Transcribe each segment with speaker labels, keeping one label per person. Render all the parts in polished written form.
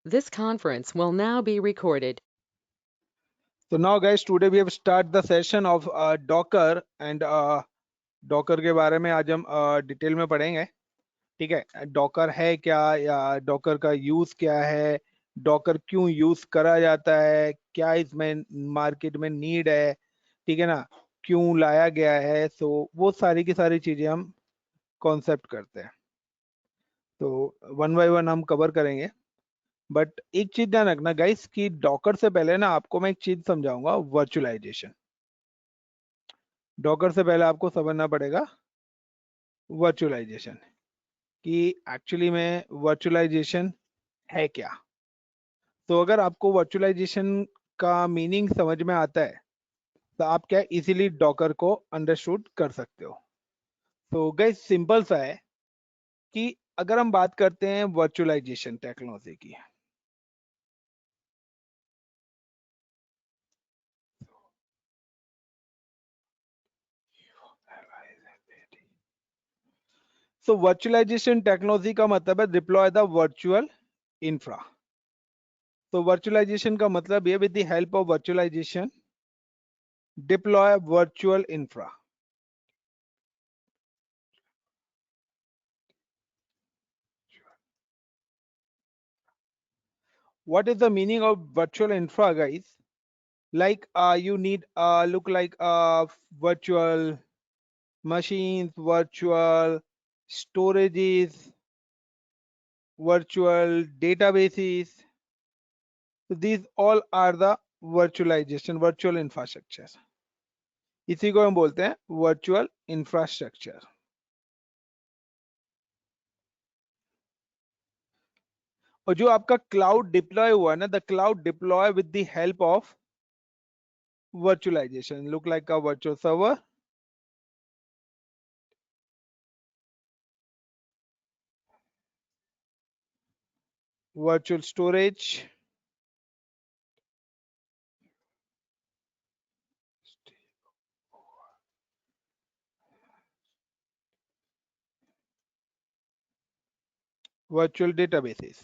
Speaker 1: This conference will now be recorded.
Speaker 2: So now guys, today we have start the session of Docker and Docker के बारे में आज हम detail में पढ़ेंगे। ठीक है, डॉकर है क्या या डॉकर का यूज क्या है, डॉकर क्यों यूज करा जाता है, क्या इसमें मार्केट में नीड है, ठीक है ना, क्यों लाया गया है। सो वो सारी की सारी चीजें हम कॉन्सेप्ट करते हैं, तो वन बाय वन हम कवर करेंगे। बट एक चीज ध्यान रखना गाइस कि डॉकर से पहले ना आपको मैं एक चीज समझाऊंगा, वर्चुअलाइजेशन। डॉकर से पहले आपको समझना पड़ेगा वर्चुअलाइजेशन कि एक्चुअली में वर्चुअलाइजेशन है क्या। तो अगर आपको वर्चुअलाइजेशन का मीनिंग समझ में आता है तो आप क्या इजीली डॉकर को अंडरस्टूड कर सकते हो। तो गाइस सिंपल सा है कि अगर हम बात करते हैं वर्चुअलाइजेशन टेक्नोलॉजी की, सो वर्चुअलाइजेशन टेक्नोलॉजी का मतलब है डिप्लॉय द वर्चुअल इंफ्रा। तो वर्चुअलाइजेशन का मतलब ये, with the help of virtualization deploy virtual infra. What is the meaning of virtual infra, guys? Like you need look like virtual machines, virtual storages, virtual databases. So these all are the virtualization, virtual infrastructure. इसी को हम बोलते हैं virtual infrastructure. और जो आपका cloud deploy हुआ है ना, the cloud deploy with the help of virtualization, look like a virtual server, virtual storage, virtual databases.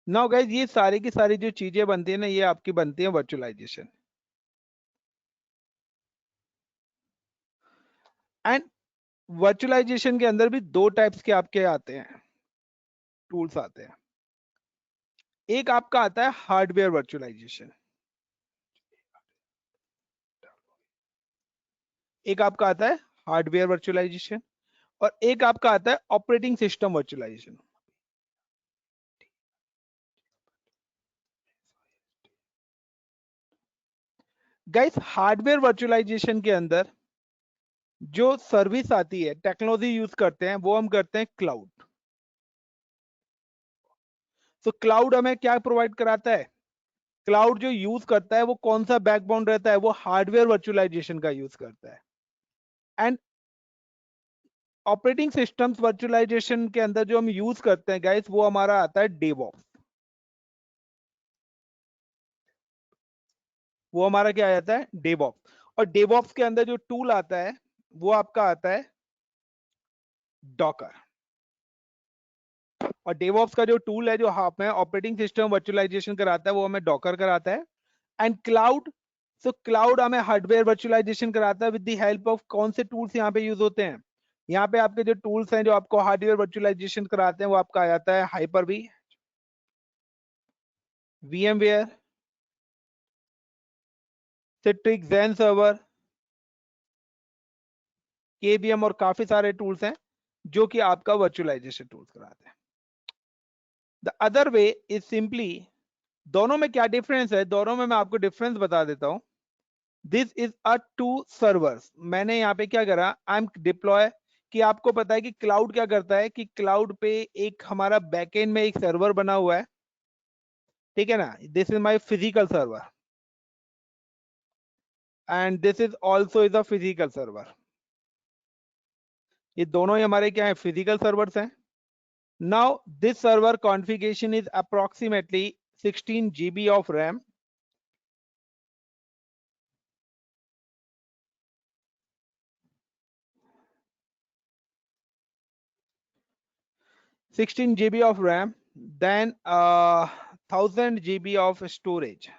Speaker 2: Now guys ये सारी की सारी जो चीजें बनती है ना, ये आपकी बनती है वर्चुअलाइजेशन। एंड वर्चुअलाइजेशन के अंदर भी दो टाइप्स के आपके आते हैं, टूल्स आते हैं। एक आपका आता है हार्डवेयर वर्चुअलाइजेशन, एक आपका आता है हार्डवेयर वर्चुअलाइजेशन, और एक आपका आता है operating system virtualization. Guys hardware virtualization के अंदर जो सर्विस आती है, टेक्नोलॉजी यूज करते हैं, वो हम करते हैं क्लाउड। तो क्लाउड हमें क्या प्रोवाइड कराता है, क्लाउड जो यूज करता है वो कौन सा बैकबोन रहता है, वो हार्डवेयर वर्चुअलाइजेशन का यूज करता है। एंड ऑपरेटिंग सिस्टम्स वर्चुअलाइजेशन के अंदर जो हम यूज करते हैं गाइस, वो हमारा आता है डेवऑप्स। वो हमारा क्या आता है, डेवऑप्स। और डेवऑप्स के अंदर जो टूल आता है वो आपका आता है डॉकर। और डेवऑप्स का जो टूल है जो हमें ऑपरेटिंग सिस्टम वर्चुअलाइजेशन कराता है, वो हमें डॉकर कराता है। एंड क्लाउड, सो क्लाउड हमें हार्डवेयर वर्चुअलाइजेशन कराता है विद द हेल्प ऑफ कौन से टूल्स यहाँ पे यूज होते हैं। यहाँ पे आपके जो टूल्स हैं जो आपको हार्डवेयर वर्चुअलाइजेशन कराते हैं, वो आपका आ जाता है hyper V, VMware, Citrix, Xen server, KVM, और काफी सारे टूल्स हैं जो कि आपका वर्चुअलाइजेशन टूल्स कराते हैं। The other way is simply, दोनों में क्या डिफरेंस है, दोनों में मैं आपको डिफरेंस बता देता हूं। This is a two servers. मैंने यहाँ पे क्या करा, आई एम डिप्लॉय, कि आपको पता है कि क्लाउड क्या करता है कि क्लाउड पे एक हमारा बैकएंड में एक सर्वर बना हुआ है, ठीक है ना, this is my physical server and this is also is a physical server. ये दोनों ही हमारे क्या है, फिजिकल सर्वर्स हैं। Now this server configuration is approximately 16 GB of RAM, 16 GB of RAM, then 1000 GB of storage.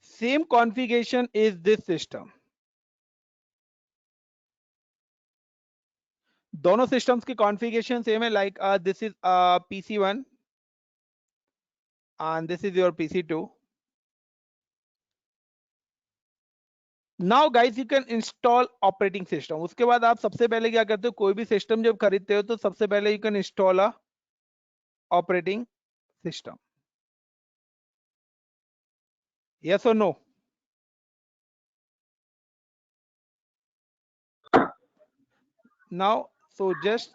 Speaker 2: Same configuration is this system. दोनों systems की configuration same है, like this is PC1 and this is your PC2. Now guys you can install operating system. उसके बाद आप सबसे पहले क्या करते हो, कोई भी सिस्टम जब खरीदते हो तो सबसे पहले you can install a operating system. Yes or no? Now so just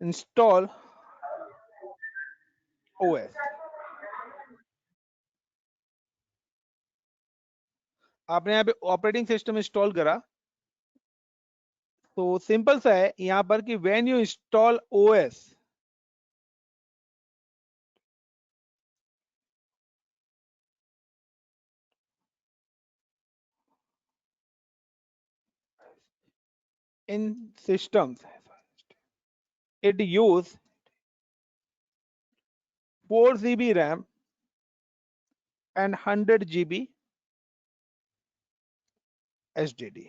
Speaker 2: install OS. आपने यहाँ पे ऑपरेटिंग सिस्टम इंस्टॉल करा, तो सिंपल सा है यहाँ पर कि when you install OS, in systems it use 4 GB RAM and 100 GB HDD.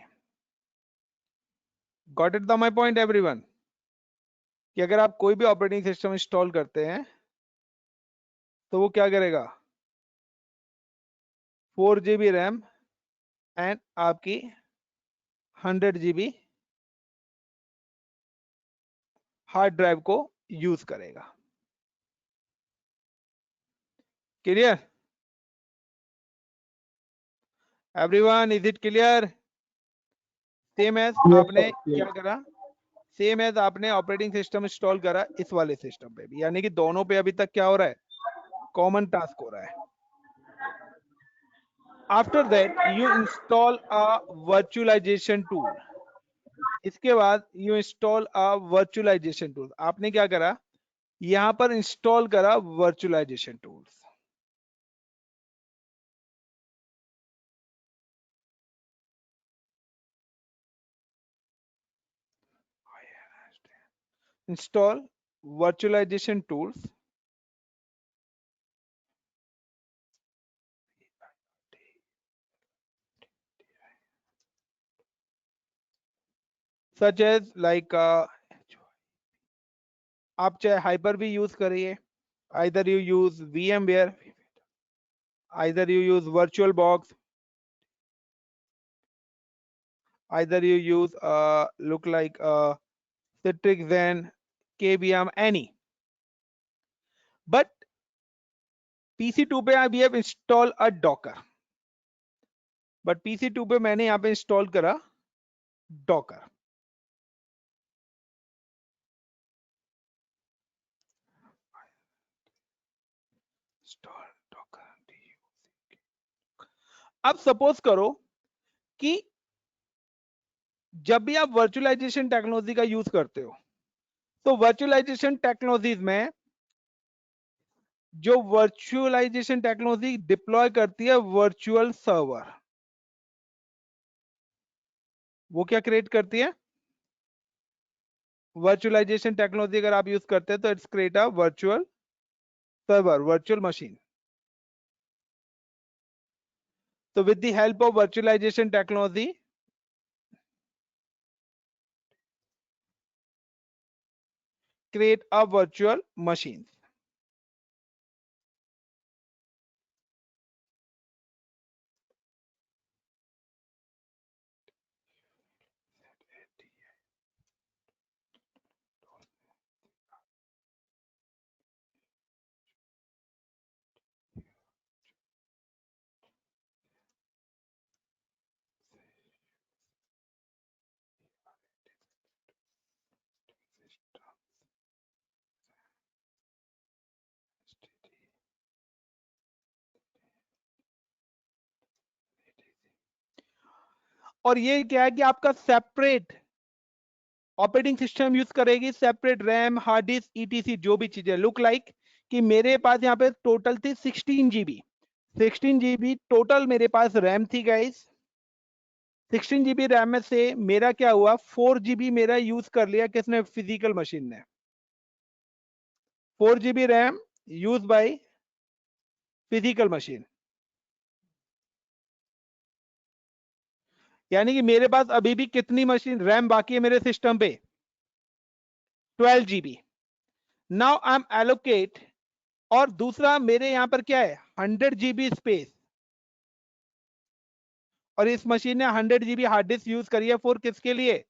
Speaker 2: Got it my point everyone? कि अगर आप कोई भी ऑपरेटिंग सिस्टम इंस्टॉल करते हैं तो वो क्या करेगा, 4 GB RAM एंड आपकी 100 GB हार्ड ड्राइव को यूज करेगा. Clear everyone, is it clear? Same as आपने क्या करा, सेम एज आपने ऑपरेटिंग सिस्टम इंस्टॉल करा इस वाले सिस्टम पे भी, यानी कि दोनों पे अभी तक क्या हो रहा है, कॉमन टास्क हो रहा है. After that you install a virtualization tool. इसके बाद you install a virtualization tool. आपने क्या करा, यहां पर इंस्टॉल करा virtualization tools. Install virtualization tools. Such as like आप चाहे हाइपर भी यूज करिए, either you use VMware, either you use VirtualBox, either you use look like Citrix Zen, KVM, any. But PC2 पे we have installed a Docker. But PC2 पे मैंने यहाँ पे install करा Docker. अब सपोज करो कि जब भी आप वर्चुअलाइजेशन टेक्नोलॉजी का यूज करते हो, तो वर्चुअलाइजेशन टेक्नोलॉजीज में जो वर्चुअलाइजेशन टेक्नोलॉजी डिप्लॉय करती है वर्चुअल सर्वर, वो क्या क्रिएट करती है, वर्चुअलाइजेशन टेक्नोलॉजी अगर आप यूज करते हैं तो it's create a virtual server, virtual machine. So with the help of virtualization technology, create a virtual machine. और ये क्या है कि आपका सेपरेट ऑपरेटिंग सिस्टम यूज करेगी, separate RAM, hard disk, etc जो भी चीजें. लुक लाइक कि मेरे पास यहाँ पे टोटल थी 16 GB. 16 GB टोटल मेरे पास रैम थी गाइस, 16 GB रैम में से मेरा क्या हुआ, 4 GB मेरा यूज कर लिया किसने, फिजिकल मशीन ने। 4 GB RAM use by physical machine, यानी कि मेरे पास अभी भी कितनी मशीन रैम बाकी है मेरे सिस्टम पे, 12 GB। Now I am allocate, और दूसरा मेरे यहां पर क्या है, 100 GB स्पेस, और इस मशीन ने 100 GB हार्ड डिस्क यूज करी है फॉर किसके लिए,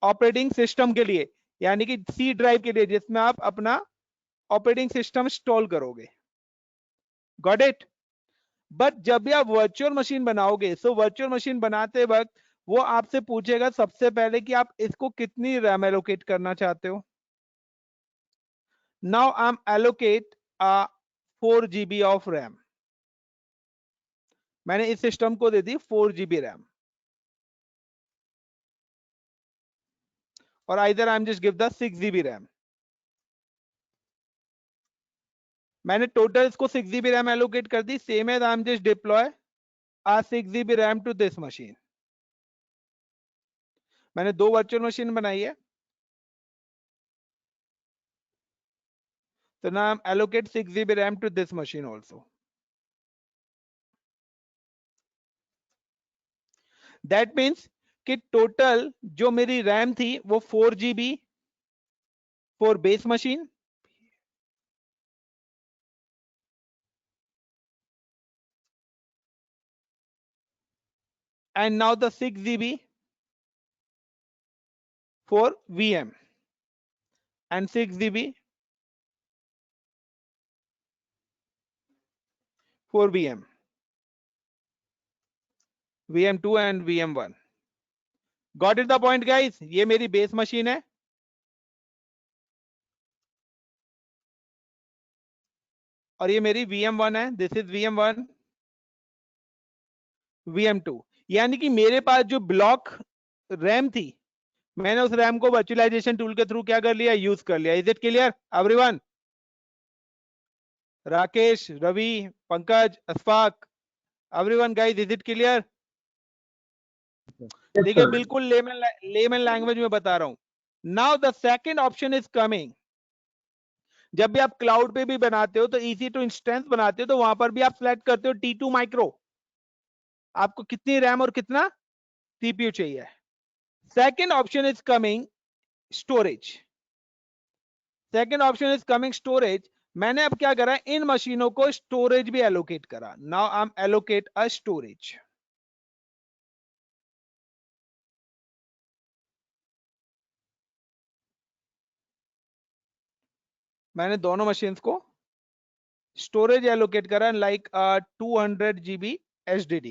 Speaker 2: ऑपरेटिंग सिस्टम के लिए, यानी कि सी ड्राइव के लिए जिसमें आप अपना ऑपरेटिंग सिस्टम इंस्टॉल करोगे। Got it. बट जब भी आप वर्चुअल मशीन बनाओगे, सो वर्चुअल मशीन बनाते वक्त वो आपसे पूछेगा सबसे पहले कि आप इसको कितनी रैम एलोकेट करना चाहते हो। Now I am allocate 4 GB of RAM, मैंने इस सिस्टम को दे दी 4 GB रैम, और either I am just give the 6 GB RAM. मैंने टोटल इसको 6 GB रैम एलोकेट कर दी, same as I am just deploy 6 GB RAM to this machine. मैंने दो वर्चुअल मशीन बनाई है, तो now I'm allocate 6 GB RAM to this machine also. That means कि टोटल जो मेरी रैम थी वो 4 GB for base machine, and now the 6 GB for VM and 6 GB for VM2 and VM1. Got it the point guys? ये मेरी base machine है, और ये मेरी VM1 है, दिस इज VM1 VM2। यानी कि मेरे पास जो ब्लॉक रैम थी, मैंने उस रैम को वर्चुअलाइजेशन टूल के थ्रू क्या कर लिया, यूज कर लिया। Is it clear everyone? Rakesh, Ravi, Pankaj, Ashfaq, everyone guys, is it clear? देखिए बिल्कुल लेमन लैंग्वेज में बता रहा हूं। Now the second option is coming. जब भी आप क्लाउड पे भी बनाते हो तो इजी टू इंस्टेंस बनाते हो, तो वहां पर भी आप सिलेक्ट करते हो T2 माइक्रो, आपको कितनी रैम और कितना सीपीयू चाहिए। Second option is coming storage, second option is coming storage. मैंने अब क्या करा, इन मशीनों को स्टोरेज भी एलोकेट करा। Now I am allocate a storage. मैंने दोनों मशीन्स को स्टोरेज एलोकेट करा, like 200 GB HDD।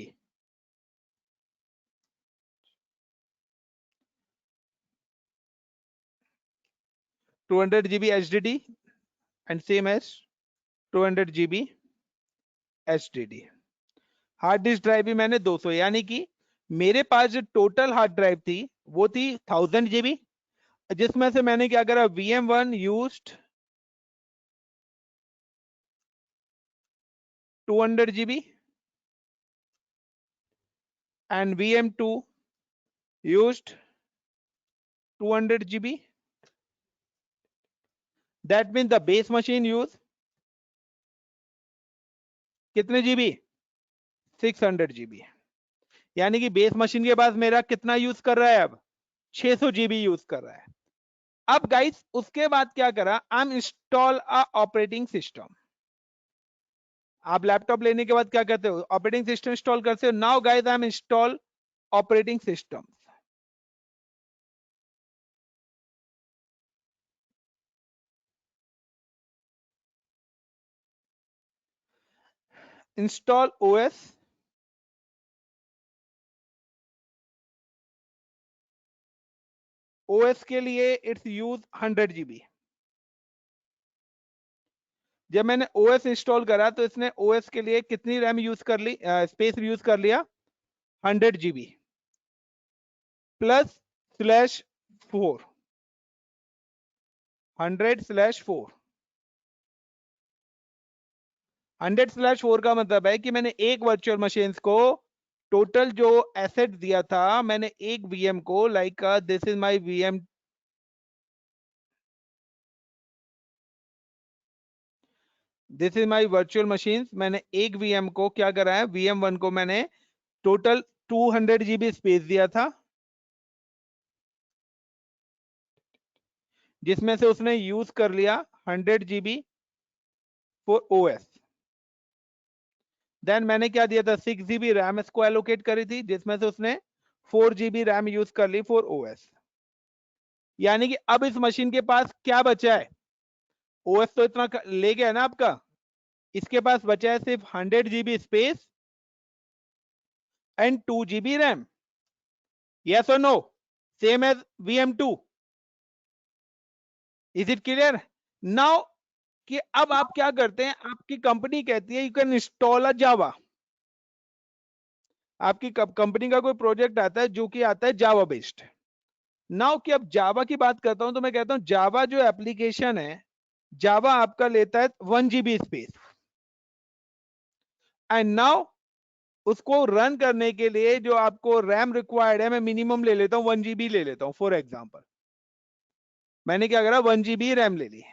Speaker 2: 200 GB HDD and same as 200 GB HDD। Hard disk drive भी मैंने 200, यानी कि मेरे पास जो टोटल हार्ड ड्राइव थी वो थी 1000 GB, जिसमें से मैंने क्या करा, VM1 used 200 GB and VM2 used 200 GB। That means the base machine use कितने GB, 600 GB। यानी कि बेस मशीन के बाद मेरा कितना यूज कर रहा है, अब 600 GB यूज कर रहा है। अब गाइस उसके बाद क्या करा, आई am install a operating system. आप लैपटॉप लेने के बाद क्या करते हो, ऑपरेटिंग सिस्टम इंस्टॉल करते हो। Now guys I am install operating system. Install OS, OS के लिए इट्स यूज 100 GB। जब मैंने ओएस इंस्टॉल करा तो इसने ओएस के लिए कितनी रैम यूज कर ली, स्पेस यूज कर लिया 100 GB प्लस /4, 100/4। 100/4 का मतलब है कि मैंने एक वर्चुअल मशीन को टोटल जो एसेट दिया था मैंने एक वीएम को, like this is my VM, this is my virtual machine, मैंने एक वीएम को क्या करा है, VM1 को मैंने टोटल 200 GB स्पेस दिया था, जिसमें से उसने यूज कर लिया 100 GB फॉर OS। देन मैंने क्या दिया था, 6 GB रैम इसको एलोकेट करी थी, जिसमें से उसने 4 GB रैम यूज कर ली फॉर OS। यानी कि अब इस मशीन के पास क्या बचा है, OS तो इतना ले गया ना आपका, इसके पास बचा है सिर्फ 100 GB space and 2 GB RAM. Yes और no, same as VM2। Is it clear now? कि अब आप क्या करते हैं, आपकी कंपनी कहती है यू कैन इंस्टॉल अ जावा। आपकी कंपनी का कोई प्रोजेक्ट आता है जो कि आता है जावा बेस्ड। नाउ कि अब जावा की बात करता हूं तो मैं कहता हूं जावा जो एप्लीकेशन है, जावा आपका लेता है 1 GB स्पेस, एंड नाउ उसको रन करने के लिए जो आपको रैम रिक्वायर्ड है, मैं मिनिमम ले लेता हूं 1 GB ले लेता हूं फॉर एग्जांपल। मैंने क्या करा, 1 GB रैम ले ली।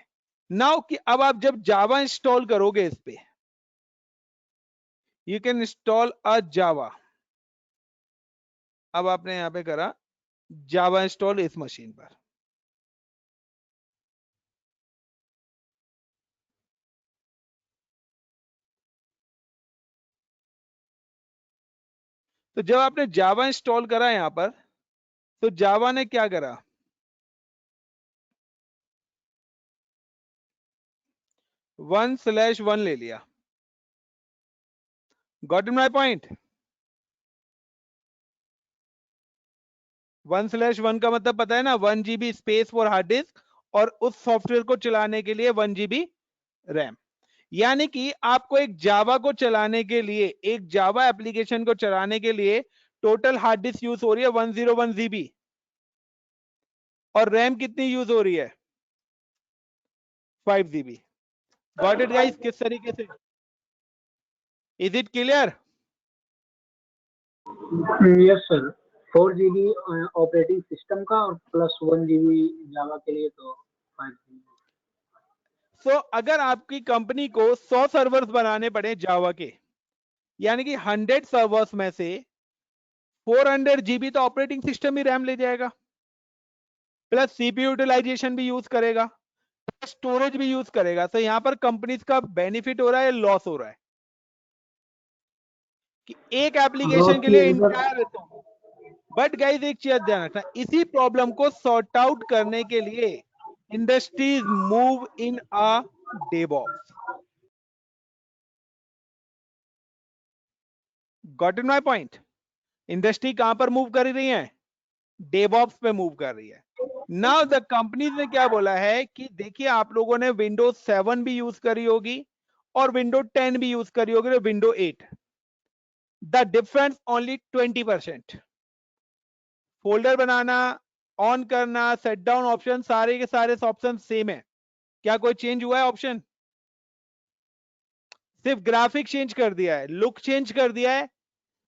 Speaker 2: नाउ कि अब आप जब जावा इंस्टॉल करोगे इस पे, यू कैन इंस्टॉल अ जावा। अब आपने यहां पे करा जावा इंस्टॉल इस मशीन पर, तो जब आपने जावा इंस्टॉल करा यहां पर, तो जावा ने क्या करा, 1/1 ले लिया। Got in my point? 1/1 का मतलब पता है ना, 1 GB space for hard disk, और उस सॉफ्टवेयर को चलाने के लिए 1 GB रैम। यानी कि आपको एक जावा को चलाने के लिए, एक जावा एप्लीकेशन को चलाने के लिए टोटल हार्ड डिस्क यूज हो रही है 101 GB, और रैम कितनी यूज हो रही है, 5 GB। Got it guys? किस तरीके से, is it clear?
Speaker 3: Yes sir, 4 GB operating system का और प्लस 1 GB जावा के लिए, तो 5 GB।
Speaker 2: सो अगर आपकी कंपनी को 100 सर्वर्स बनाने पड़े जावा के, यानी कि 100 सर्वर्स में से 400 GB तो ऑपरेटिंग सिस्टम ही रैम ले जाएगा, प्लस CPU यूटिलाइजेशन भी यूज करेगा, स्टोरेज भी यूज करेगा। तो यहां पर कंपनीज का बेनिफिट हो रहा है, लॉस हो रहा है? कि एक एप्लीकेशन के लिए इंटायर, बट गाइस एक चीज ध्यान रखना, इसी प्रॉब्लम को सॉर्ट आउट करने के लिए industries move in a DevOps. Got in my point? Industry कहां पर मूव कर रही है, डेवऑप्स पे मूव कर रही है। नाउ द कंपनी ने क्या बोला है कि देखिए आप लोगों ने विंडोज 7 भी यूज करी होगी और विंडोज 10 भी यूज करी होगी, window 8, the difference only 20%। Folder banana, on करना, सेट डाउन ऑप्शन, सारे के सारे ऑप्शन सेम है। क्या कोई चेंज हुआ है ऑप्शन? सिर्फ ग्राफिक चेंज कर दिया है, लुक चेंज कर दिया है,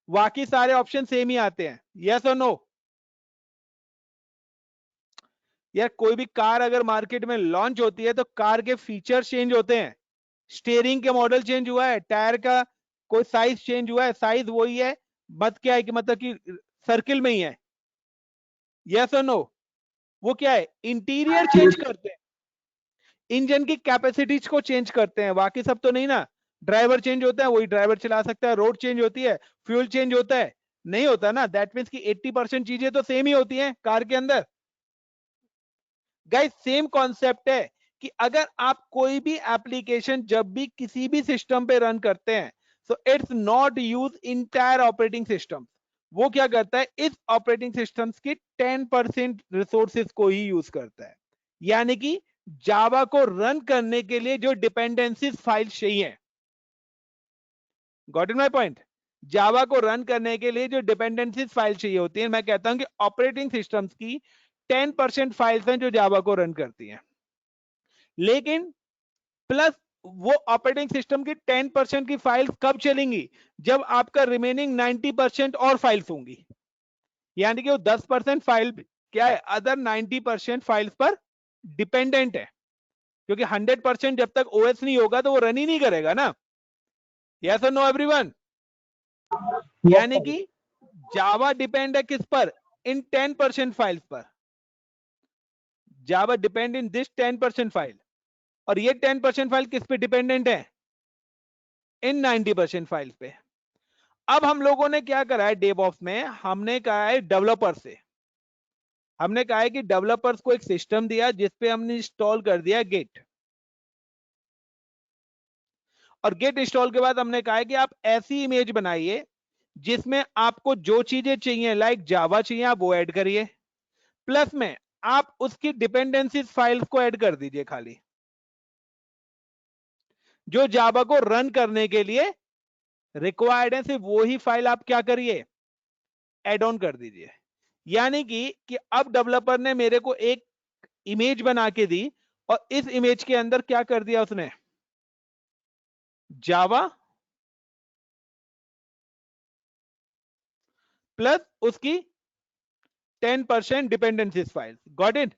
Speaker 2: बाकी सारे ऑप्शन सेम ही आते हैं। यस और नो? यार कोई भी कार अगर मार्केट में लॉन्च होती है तो कार के फीचर्स चेंज होते हैं, स्टीयरिंग के मॉडल चेंज हुआ है, टायर का कोई साइज चेंज हुआ है, साइज वही है, मत क्या है कि मतलब कि सर्किल में ही है। यस और नो? वो क्या है, इंटीरियर चेंज करते हैं, इंजन की कैपेसिटीज को चेंज करते हैं, बाकी सब तो नहीं ना। ड्राइवर चेंज होता है, वही ड्राइवर चला सकता है, रोड चेंज होती है, फ्यूल चेंज होता है, नहीं होता ना। दैट मीन्स कि 80% चीजें तो सेम ही होती हैं कार के अंदर। गाइस सेम कॉन्सेप्ट है कि अगर आप कोई भी एप्लीकेशन जब भी किसी भी सिस्टम पे रन करते हैं, so it's not use entire operating system. वो क्या करता है, इस ऑपरेटिंग सिस्टम्स की 10% रिसोर्सेज को ही यूज करता है। यानी कि जावा को रन करने के लिए जो डिपेंडेंसीज फाइल चाहिए, गॉट इन माय पॉइंट? जावा को रन करने के लिए जो डिपेंडेंसीज फाइल चाहिए होती है, मैं कहता हूं कि ऑपरेटिंग सिस्टम्स की 10% फाइल्स हैं जो जावा को रन करती हैं। लेकिन प्लस वो ऑपरेटिंग सिस्टम की 10% की फाइल्स कब चलेंगी? जब आपका रिमेनिंग 90% और फाइल्स होंगी, यानी कि वो 10% फाइल क्या है, अदर 90% फाइल्स पर डिपेंडेंट है, क्योंकि 100% जब तक ओएस नहीं होगा तो वो रन ही नहीं करेगा ना। यस और नो एवरीवन? यानी कि जावा डिपेंड है किस पर? इन 10% फाइल्स पर। जावा डिपेंड इन दिस 10% फाइल, और ये 10% फाइल किस पे डिपेंडेंट है? इन 90% फाइल्स पे। अब हम लोगों ने क्या करा है डेवऑप्स में, हमने कहा है डेवलपर से, हमने कहा है कि डेवलपर्स को एक सिस्टम दिया जिसपे हमने इंस्टॉल कर दिया गेट, और गेट इंस्टॉल के बाद हमने कहा है कि आप ऐसी इमेज बनाइए जिसमें आपको जो चीजें चाहिए लाइक जावा चाहिए आप वो ऐड करिए, प्लस में आप उसकी डिपेंडेंसीज फाइल्स को ऐड कर दीजिए, खाली जो जावा को रन करने के लिए रिक्वायर्ड है सिर्फ वो ही फाइल आप क्या करिए, ऐड ऑन कर दीजिए। यानी कि अब डेवलपर ने मेरे को एक इमेज बना के दी, और इस इमेज के अंदर क्या कर दिया उसने, जावा प्लस उसकी 10% डिपेंडेंसीज फाइल, गॉट इट।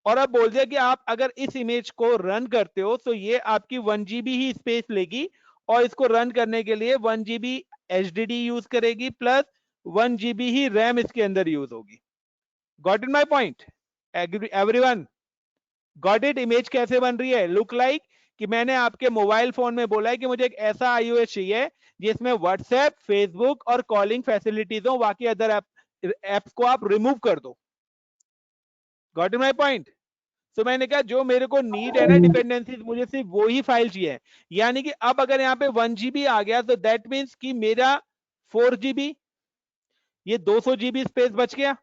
Speaker 2: और अब बोल दिया कि आप अगर इस इमेज को रन करते हो तो ये आपकी 1 GB ही स्पेस लेगी, और इसको रन करने के लिए 1 GB HDD यूज करेगी, प्लस 1 GB ही रैम इसके अंदर यूज होगी। Got it my point everyone? Got it? Image कैसे बन रही है? लुक लाइक कि मैंने आपके मोबाइल फोन में बोला है कि मुझे एक ऐसा iOS चाहिए जिसमें व्हाट्सएप, फेसबुक और कॉलिंग फैसिलिटीज हो, बाकी अदर एप्स को आप रिमूव कर दो। Got it my point? तो मैंने कहा जो मेरे को नीड है ना डिपेंडेंसीज, मुझे सिर्फ वो ही फाइल चाहिए। यानी कि अब अगर यहाँ पे 1 GB आ गया तो दैट मीन्स कि मेरा 4 GB, ये 200 GB स्पेस बच गया,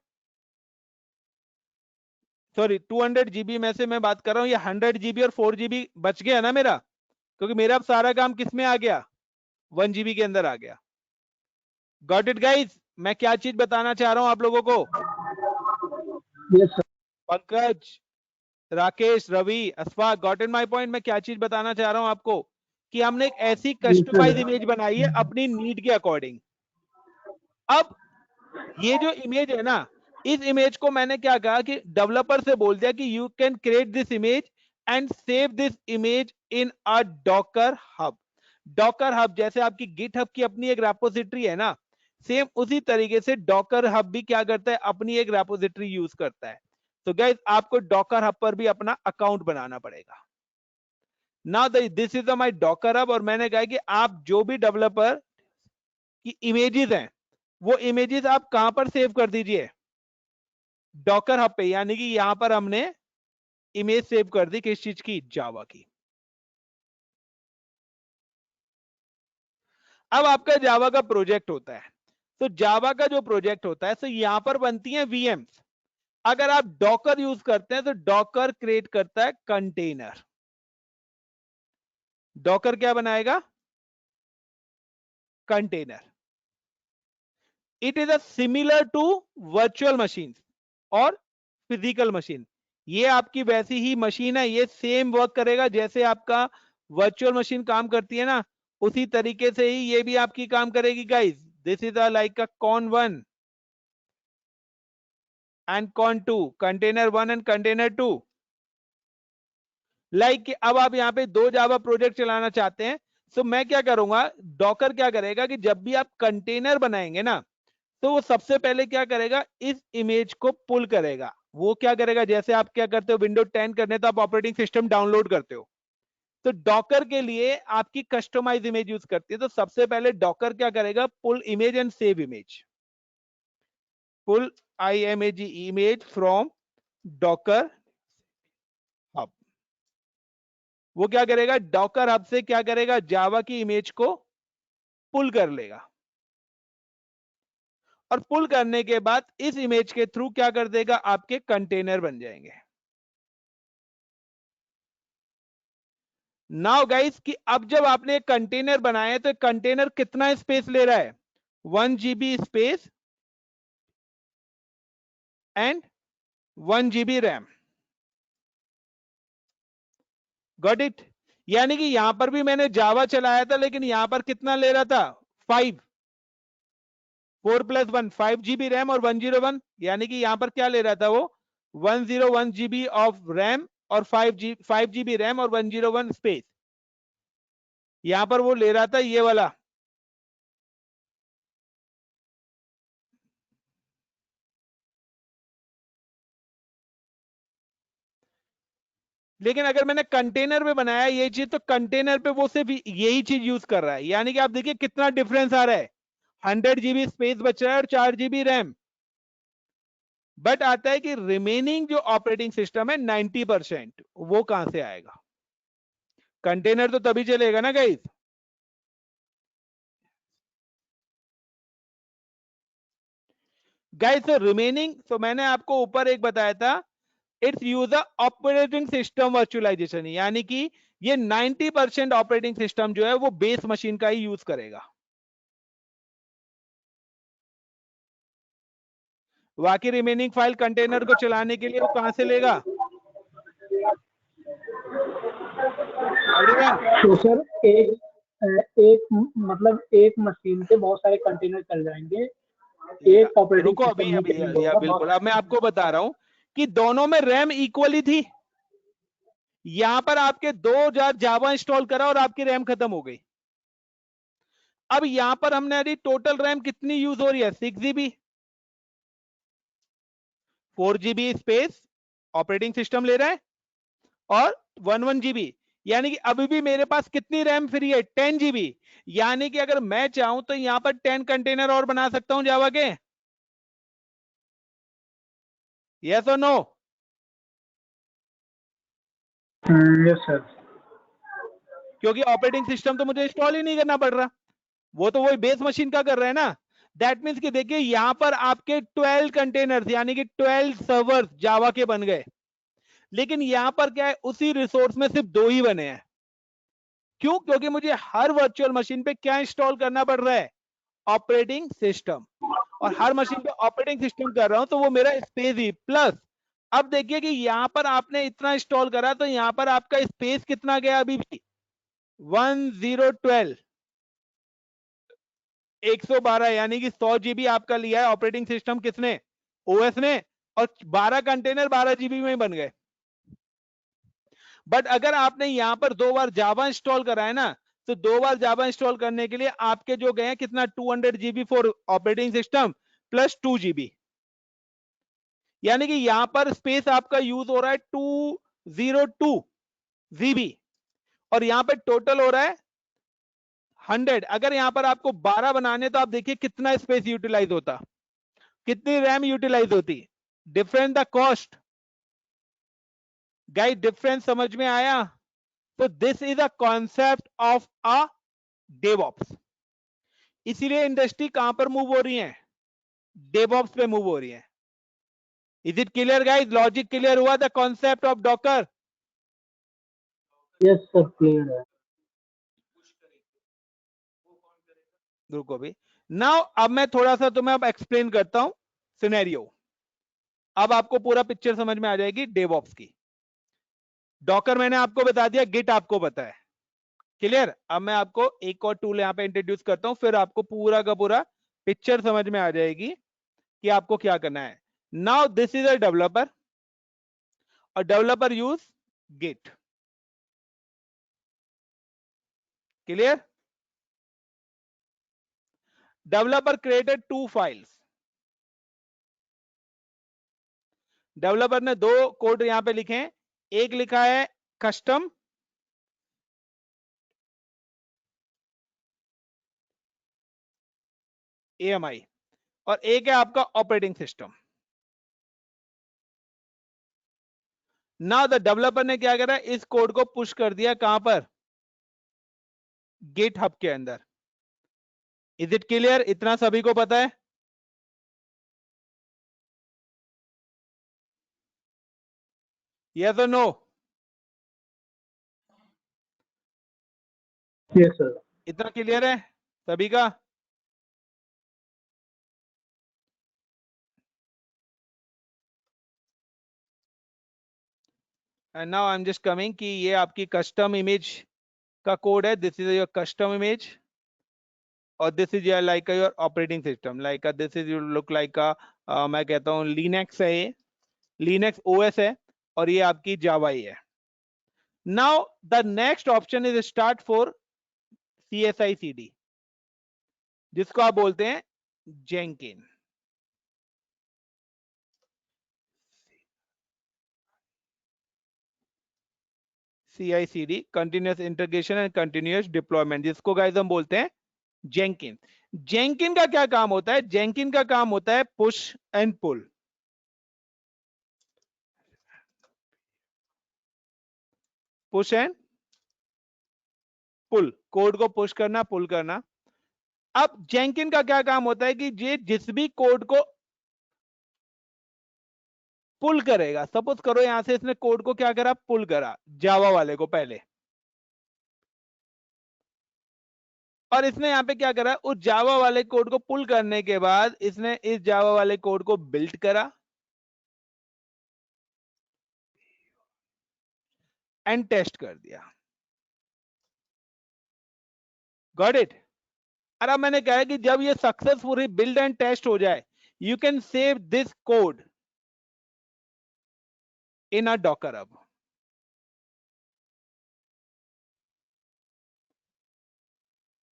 Speaker 2: सॉरी 200 GB में से मैं बात कर रहा हूं, ये 100 GB और 4 GB बच गया ना मेरा, क्योंकि मेरा अब सारा काम किस में आ गया, 1 GB के अंदर आ गया। Got it guys? मैं क्या चीज बताना चाह रहा हूं आप लोगों को?
Speaker 3: Yes sir.
Speaker 2: Pankaj, Rakesh, Ravi, Ashfaq, got it my point? मैं क्या चीज बताना चाह रहा हूं आपको, कि हमने एक ऐसी
Speaker 3: जी
Speaker 2: कस्टमाइज
Speaker 3: सर।
Speaker 2: इमेज बनाई है अपनी नीड के अकॉर्डिंग। अब ये जो इमेज है ना, इस इमेज को मैंने क्या कहा कि डेवलपर से बोल दिया कि you can create this image and save this image in a Docker hub. Docker hub जैसे आपकी गिट हब की अपनी एक रेपोजिटरी है ना, सेम उसी तरीके से डॉकर हब भी क्या करता है, अपनी एक रेपोजिटरी यूज करता है। तो गाइस आपको डॉकर हब पर भी अपना अकाउंट बनाना पड़ेगा। Now this is my Docker hub, और मैंने कहा कि आप जो भी डेवलपर की इमेजेस हैं वो इमेजेस आप कहां पर सेव कर दीजिए, डॉकर हब पे। यानी कि यहां पर हमने इमेज सेव कर दी किस चीज की, जावा की। अब आपका जावा का प्रोजेक्ट होता है, तो जावा का जो प्रोजेक्ट होता है तो यहां पर बनती है वीएम्स। अगर आप डॉकर यूज करते हैं तो डॉकर क्रिएट करता है कंटेनर। डॉकर क्या बनाएगा, container. It is a similar to virtual machine और फिजिकल मशीन। ये आपकी वैसी ही मशीन है, ये सेम वर्क करेगा जैसे आपका वर्चुअल मशीन काम करती है ना, उसी तरीके से ही ये भी आपकी काम करेगी guys. This is like a con 1 and con 2, container 1 and container 2। Like अब आप यहाँ पे 2 जावा प्रोजेक्ट चलाना चाहते हैं, तो मैं क्या करूंगा, डॉकर क्या करेगा कि जब भी आप कंटेनर बनाएंगे ना, तो वो सबसे पहले क्या करेगा, इस इमेज को पुल करेगा। वो क्या करेगा, जैसे आप क्या करते हो विंडो 10 करने तो आप ऑपरेटिंग सिस्टम डाउनलोड करते हो, तो डॉकर के लिए आपकी कस्टमाइज इमेज यूज करती है। तो सबसे पहले डॉकर क्या करेगा, pull image and save image, pull IMAG image from Docker hub. वो क्या करेगा, डॉकर हब से क्या करेगा, जावा की इमेज को पुल कर लेगा, और पुल करने के बाद इस इमेज के थ्रू क्या कर देगा, आपके कंटेनर बन जाएंगे। नाउ गाइस कि अब जब आपने एक कंटेनर बनाया है तो कंटेनर कितना स्पेस ले रहा है, 1 GB space and 1 GB RAM. Got it? यानी कि यहां पर भी मैंने जावा चलाया था, लेकिन यहां पर कितना ले रहा था, 4+1 5 GB रैम और 101, यानी कि यहां पर क्या ले रहा था वो 101 GB ऑफ रैम और 5 GB रैम और 101 स्पेस, यहां पर वो ले रहा था ये वाला। लेकिन अगर मैंने कंटेनर पे बनाया ये चीज, तो कंटेनर पे वो सिर्फ यही चीज यूज कर रहा है, यानी कि आप देखिए कितना डिफरेंस आ रहा है, 100 GB स्पेस बच रहा है और 4 GB रैम, बट आता है कि रिमेनिंग जो ऑपरेटिंग सिस्टम है 90%, वो कहां से आएगा, कंटेनर तो तभी चलेगा ना गाइस। गाइस तो रिमेनिंग, तो मैंने आपको ऊपर एक बताया था, it's use operating system virtualization, यानी कि ये 90% ऑपरेटिंग सिस्टम जो है वो बेस मशीन का ही यूज करेगा, बाकी रिमेनिंग फाइल कंटेनर को चलाने के लिए वो कहां से लेगा एवरीवन।
Speaker 3: तो सर एक मतलब एक मशीन पे बहुत सारे कंटेनर चल जाएंगे, एक ऑपरेटिंग
Speaker 2: रुको अभी
Speaker 3: सिस्टम ही
Speaker 2: अभी
Speaker 3: ट्रेंड
Speaker 2: या
Speaker 3: होगा
Speaker 2: बिल्कुल,
Speaker 3: बहुत।
Speaker 2: अब मैं आपको बता रहा हूं कि दोनों में रैम इक्वली थी, यहां पर आपके 2000 जावा इंस्टॉल करा और आपकी रैम खत्म हो गई। अब यहां पर हमने अभी टोटल रैम कितनी यूज हो रही है, 6 GB, 4 GB space operating system ले रहा है और 1 GB, यानी कि अभी भी मेरे पास कितनी रैम फ्री है, 10 GB, यानी कि अगर मैं चाहूं तो यहां पर 10 कंटेनर और बना सकता हूं जावा के, यस और नो।
Speaker 3: Yes sir.
Speaker 2: क्योंकि ऑपरेटिंग सिस्टम तो मुझे इंस्टॉल ही नहीं करना पड़ रहा, वो तो वही बेस मशीन का कर रहा है ना। दैट मीन्स कि देखिए यहां पर आपके 12 कंटेनर्स यानी कि 12 सर्वर्स जावा के बन गए, लेकिन यहां पर क्या है, उसी रिसोर्स में सिर्फ 2 ही बने हैं। क्यों, क्योंकि मुझे हर वर्चुअल मशीन पे क्या इंस्टॉल करना पड़ रहा है, ऑपरेटिंग सिस्टम, और हर मशीन पे ऑपरेटिंग सिस्टम कर रहा हूं तो वो मेरा स्पेस ही प्लस। अब देखिए कि यहां पर आपने इतना इंस्टॉल करा तो यहां पर आपका स्पेस कितना गया, अभी भी 1012 112, यानी कि 100 GB आपका लिया है ऑपरेटिंग सिस्टम किसने, ओएस ने, और 12 कंटेनर 12 GB में बन गए। बट अगर आपने यहां पर 2 बार जावा इंस्टॉल करा है ना, तो 2 बार जावा इंस्टॉल करने के लिए आपके जो गए हैं कितना, 200 GB for operating system plus 2 GB, यानी कि यहां पर स्पेस आपका यूज हो रहा है 202 GB, और यहां पर टोटल हो रहा है 100। अगर यहां पर आपको 12 बनाने तो आप देखिए कितना स्पेस यूटिलाइज होता, कितनी रैम यूटिलाइज होती, difference the cost. Guys difference समझ में आया। तो this is a concept of a DevOps, इसीलिए इंडस्ट्री कहां पर मूव हो रही है, डेवऑप्स पे मूव हो रही है। Is it clear guys, logic clear हुआ, the concept of Docker.
Speaker 3: Yes sir clear है।
Speaker 2: रुको भी, नाउ अब मैं थोड़ा सा तुम्हें अब एक्सप्लेन करता हूं सिनेरियो, अब आपको पूरा पिक्चर समझ में आ जाएगी डेवऑप्स की। डॉकर मैंने आपको बता दिया, गिट आपको पता है, क्लियर। अब मैं आपको एक और टूल यहां पे इंट्रोड्यूस करता हूं, फिर आपको पूरा का पूरा पिक्चर समझ में आ जाएगी कि आपको क्या करना है। Now this is a developer, और developer use git, clear. Developer created 2 files, developer ने 2 कोड यहां पे लिखे हैं, एक लिखा है कस्टम AMI, और एक है आपका operating system. Now the developer ने क्या करा, इस कोड को पुश कर दिया कहां पर, गिट हब के अंदर। इज इट क्लियर, इतना सभी को पता है। यस और नो,
Speaker 3: यस सर।
Speaker 2: इतना क्लियर है सभी का। And now I am just coming कि ये आपकी कस्टम इमेज का कोड है, this is your custom image, और this is your like your operating system, like this is you look like मैं कहता हूँ लिनक्स है, ये लिनक्स ओएस है, और ये आपकी जावा ही है। Now the next option is start for CSI/CD, जिसको आप बोलते हैं Jenkins. CI/CD continuous integration and continuous deployment, जिसको गाइस हम बोलते हैं जेंकिन। जेंकिन का क्या काम होता है? जेंकिन का काम होता है push and pull. Push and pull, code को पुश करना, पुल करना। अब जेंकिन का क्या काम होता है कि ये जिस भी कोड को पुल करेगा, सपोज करो यहां से इसने कोड को क्या करा, पुल करा जावा वाले को पहले, और इसने यहां पे क्या करा, उस जावा वाले कोड को पुल करने के बाद इसने इस जावा वाले कोड को बिल्ड करा एंड टेस्ट कर दिया। Got it? और अब मैंने कहा है कि जब ये सक्सेसफुली बिल्ड एंड टेस्ट हो जाए, you can save this code in a Docker hub.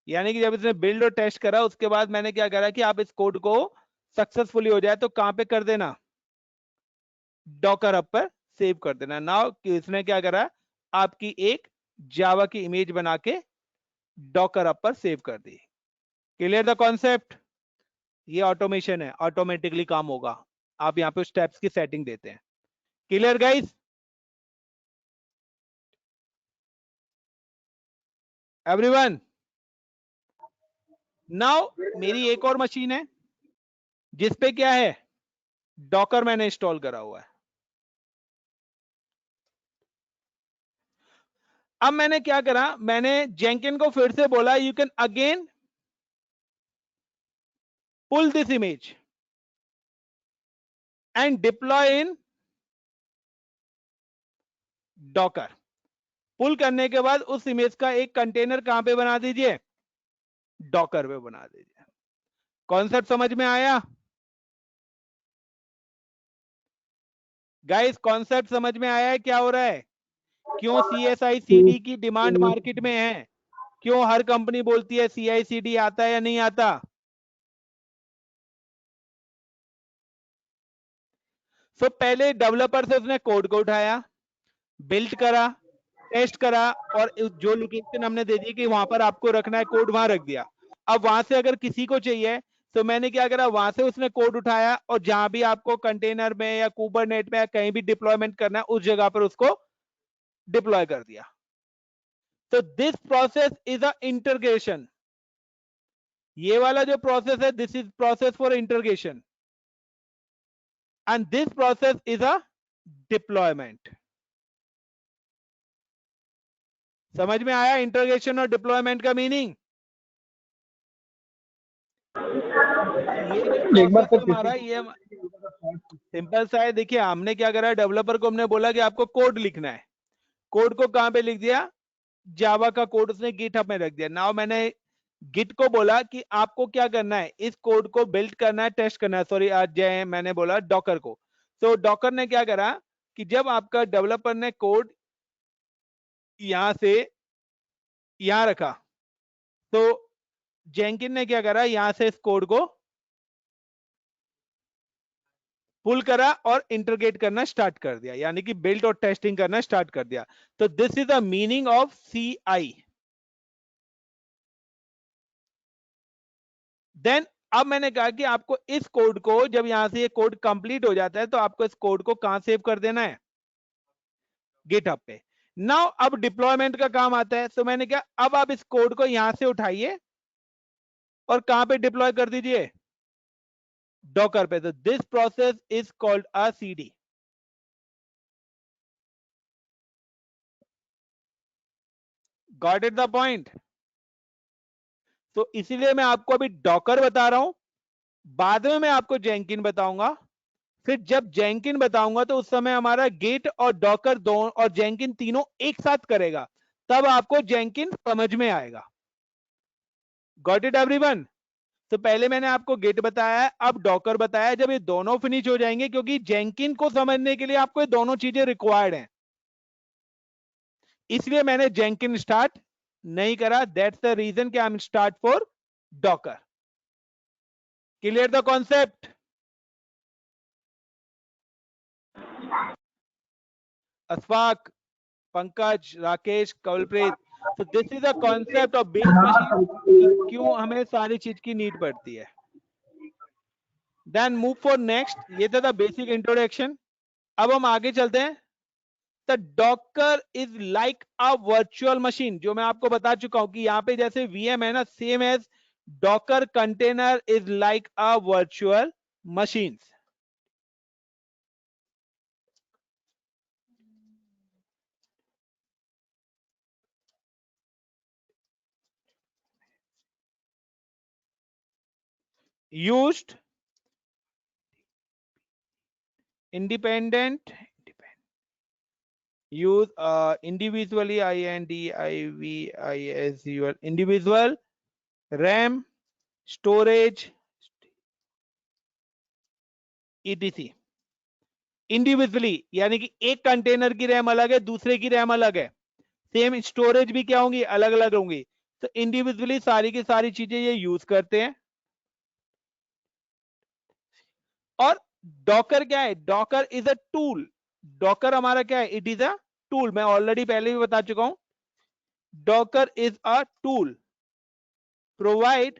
Speaker 2: यानी कि जब इसने बिल्ड और टेस्ट करा, उसके बाद मैंने क्या करा कि आप इस कोड को सक्सेसफुली हो जाए तो कहां पे कर देना, डॉकर हब पर सेव कर देना। नाउ इसने क्या करा, आपकी एक जावा की इमेज बना के डॉकर हब पर सेव कर दी। Clear the concept? ये ऑटोमेशन है, ऑटोमेटिकली काम होगा, आप यहाँ पे स्टेप्स की सेटिंग देते हैं। Clear guys? एवरीवन? नाउ मेरी एक और मशीन है जिसपे क्या है, डॉकर मैंने इंस्टॉल करा हुआ है। अब मैंने क्या करा, मैंने जेंकिन को फिर से बोला you can again pull this image and deploy in Docker. Pull करने के बाद उस इमेज का एक कंटेनर कहां पे बना दीजिए, डॉकर पे बना दीजिए। कॉन्सेप्ट समझ में आया गाइस? कॉन्सेप्ट समझ में आया है क्या हो रहा है? क्यों CSI/CD की डिमांड मार्केट में है? क्यों हर कंपनी बोलती है CI/CD आता है या नहीं आता? तो पहले डेवलपर से उसने कोड को उठाया, बिल्ड करा, टेस्ट करा, और जो लोकेशन हमने दे दी कि वहां पर आपको रखना है कोड, वहां रख दिया। अब वहां से अगर किसी को चाहिए तो मैंने क्या करा, वहां से उसने कोड उठाया और जहां भी आपको कंटेनर में या कुबरनेट में या कहीं भी डिप्लॉयमेंट करना है उस जगह पर उसको डिप्लॉय कर दिया। तो this process is a integration. ये वाला जो प्रोसेस है, this is process for integration, and this process is a deployment. समझ में आया इंटीग्रेशन और डिप्लॉयमेंट का मीनिंग? ये जो
Speaker 3: एक बार
Speaker 2: प्रोसेस
Speaker 3: फिर
Speaker 2: हमारा, ये सिंपल सा है। देखिए हमने क्या करा, डेवलपर को हमने बोला कि आपको कोड लिखना है, कोड को कहां पे लिख दिया, जावा का कोड उसने गिटहब में रख दिया। नाउ मैंने गिट को बोला कि आपको क्या करना है, इस कोड को बिल्ड करना है, टेस्ट करना है। सॉरी आज मैंने बोला डॉकर को। तो डॉकर ने क्या करा कि जब आपका डेवलपर ने कोड यहां से यहां रखा, तो जेंकिन ने क्या करा, यहां से इस कोड को पुल करा और इंटीग्रेट करना स्टार्ट कर दिया, यानी कि बिल्ड और टेस्टिंग करना स्टार्ट कर दिया। तो this is the meaning of CI। Then अब मैंने कहा कि आपको इस कोड को, जब यहां से ये कोड कंप्लीट हो जाता है तो आपको इस कोड को कहां सेव कर देना है, गिटहब पे। नाउ अब डिप्लॉयमेंट का काम आता है। तो मैंने कहा अब आप इस कोड को यहां से उठाइए और कहां पे डिप्लॉय कर दीजिए, डॉकर पे। तो this process is called a CD। Got it the point? तो इसीलिए मैं आपको अभी डॉकर बता रहा हूं, बाद में मैं आपको जेंकिन बताऊंगा। फिर जब जेंकिन बताऊंगा तो उस समय हमारा गिट और डॉकर दोनों और जेंकिन तीनों एक साथ करेगा, तब आपको जेंकिन समझ में आएगा। Got it everyone? तो पहले मैंने आपको गिट बताया है, अब डॉकर बताया। जब ये दोनों फिनिश हो जाएंगे, क्योंकि जेंकिन को समझने के लिए आपको ये दोनों चीजें रिक्वायर्ड हैं, इसलिए मैंने जेंकिन स्टार्ट नहीं करा। दैट्स द रीजन कि I am start for Docker. Clear the concept? Ashfaq, Pankaj, Rakesh, Kawalpreet, so this is a concept of base machine कि क्यों हमें सारी चीज की नीड पड़ती है। Then move for next। ये था बेसिक इंट्रोडक्शन। अब हम आगे चलते हैं। The Docker is like a virtual machine, जो मैं आपको बता चुका हूं कि यहाँ पे जैसे VM है ना, same as Docker container is like a virtual machines। Used independent use individually, individual individual RAM storage etc। Individually यानी कि एक कंटेनर की रैम अलग है, दूसरे की रैम अलग है, सेम स्टोरेज भी क्या होंगी, अलग अलग होंगी। तो इंडिविजुअली सारी की सारी चीजें ये यूज करते हैं। और डॉकर क्या है? Docker is a tool. Docker हमारा क्या है? It is a tool. मैं ऑलरेडी पहले भी बता चुका हूं, Docker is a tool provide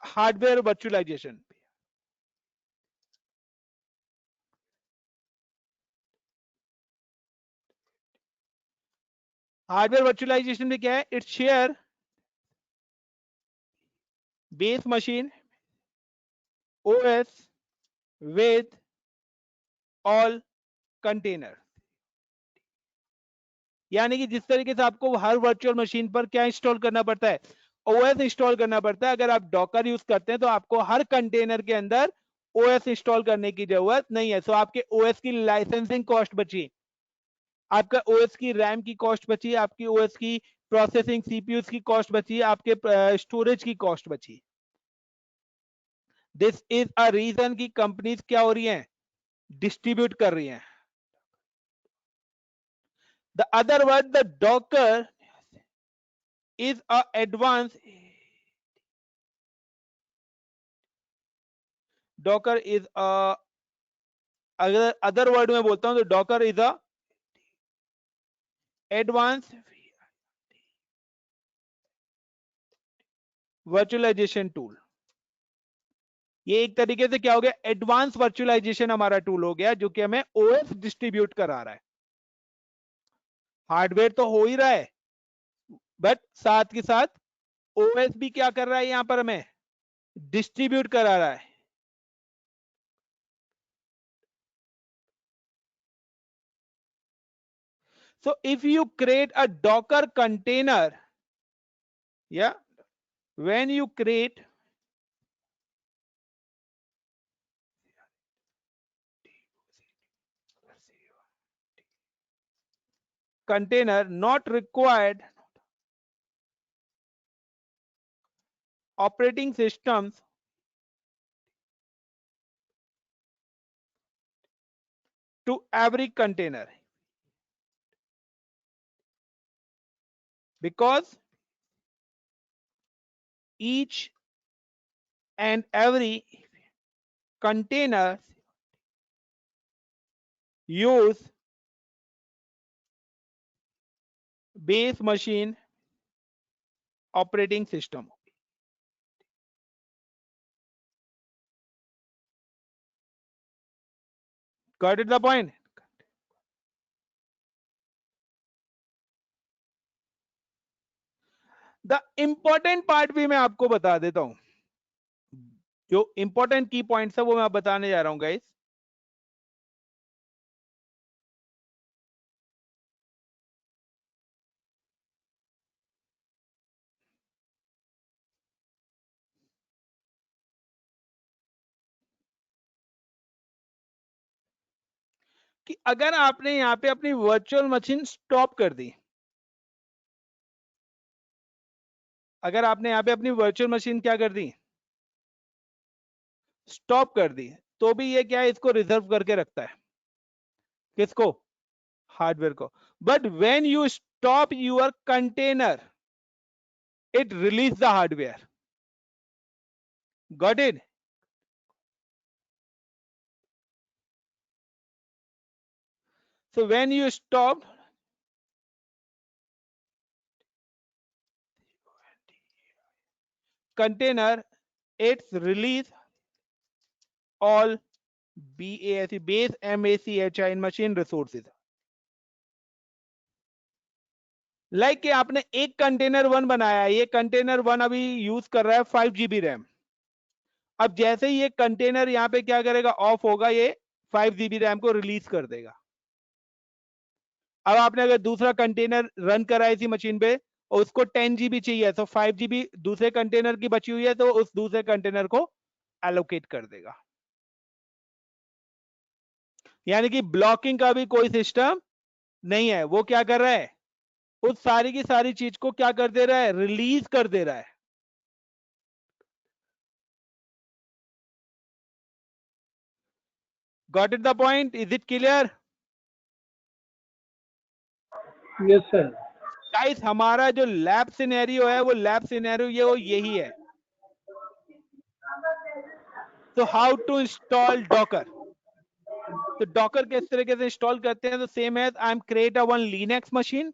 Speaker 2: hardware virtualization. Hardware virtualization में क्या है? It's share base machine OS with all container. यानी कि जिस तरीके से आपको हर वर्चुअल मशीन पर क्या इंस्टॉल करना पड़ता है? ओएस इंस्टॉल करना पड़ता है। अगर आप डॉकर यूज करते हैं तो आपको हर कंटेनर के अंदर ओएस इंस्टॉल करने की जरूरत नहीं है। सो आपके ओएस की लाइसेंसिंग कॉस्ट बची, आपका ओएस की रैम की कॉस्ट बची, आपकी ओएस की प्रोसेसिंग सीपीयू की कॉस्ट बची, आपके स्टोरेज की कॉस्ट बची। दिस इज अ रीजन की कंपनीज क्या हो रही हैं? डिस्ट्रीब्यूट कर रही हैं। The other word, the Docker is a advanced Docker is a अगर अदर वर्ड में बोलता हूं तो Docker is a advance virtualization tool. ये एक तरीके से क्या हो गया? एडवांस वर्चुअलाइजेशन हमारा टूल हो गया, जो कि हमें ओएस डिस्ट्रीब्यूट करा रहा है। हार्डवेयर तो हो ही रहा है, बट साथ के साथ ओएस भी क्या कर रहा है? यहां पर हमें डिस्ट्रीब्यूट करा रहा है। So if you create a Docker container, yeah, when you create container, not required operating systems to every container, because each and every container use base machine operating system। Got it the point? The important part भी मैं आपको बता देता हूं, जो important की points है वो मैं बताने जा रहा हूं गाइस। कि अगर आपने यहाँ पे अपनी वर्चुअल मशीन स्टॉप कर दी, अगर आपने यहाँ पे अपनी वर्चुअल मशीन क्या कर दी, स्टॉप कर दी, तो भी ये क्या है, इसको रिजर्व करके रखता है, किसको, हार्डवेयर को. But when you stop your container, it release the hardware. Got it. So when you stop container, it's release all BASE, base MACHI in machine resources. Like कि आपने एक कंटेनर 1 बनाया, ये कंटेनर 1 अभी यूज कर रहा है 5 GB रैम. अब जैसे ही ये कंटेनर यहाँ पे क्या करेगा, ऑफ होगा, ये 5 GB रैम को रिलीज कर देगा. अब आपने अगर दूसरा कंटेनर रन करा है इसी मशीन पे और उसको 10 GB चाहिए, तो 5 GB दूसरे कंटेनर की बची हुई है, तो उस दूसरे कंटेनर को एलोकेट कर देगा. यानी कि ब्लॉकिंग का भी कोई सिस्टम नहीं है. वो क्या कर रहा है, उस सारी की सारी चीज को क्या कर दे रहा है, रिलीज कर दे रहा है. Got it the point, is it clear?
Speaker 3: Yes sir.
Speaker 2: Guys हमारा जो लैब सिनेरियो है, वो लैब सिनेरियो वो यही है. तो हाउ टू इंस्टॉल डॉकर. तो डॉकर किस तरीके से इंस्टॉल करते हैं, तो same as I am create a one Linux machine,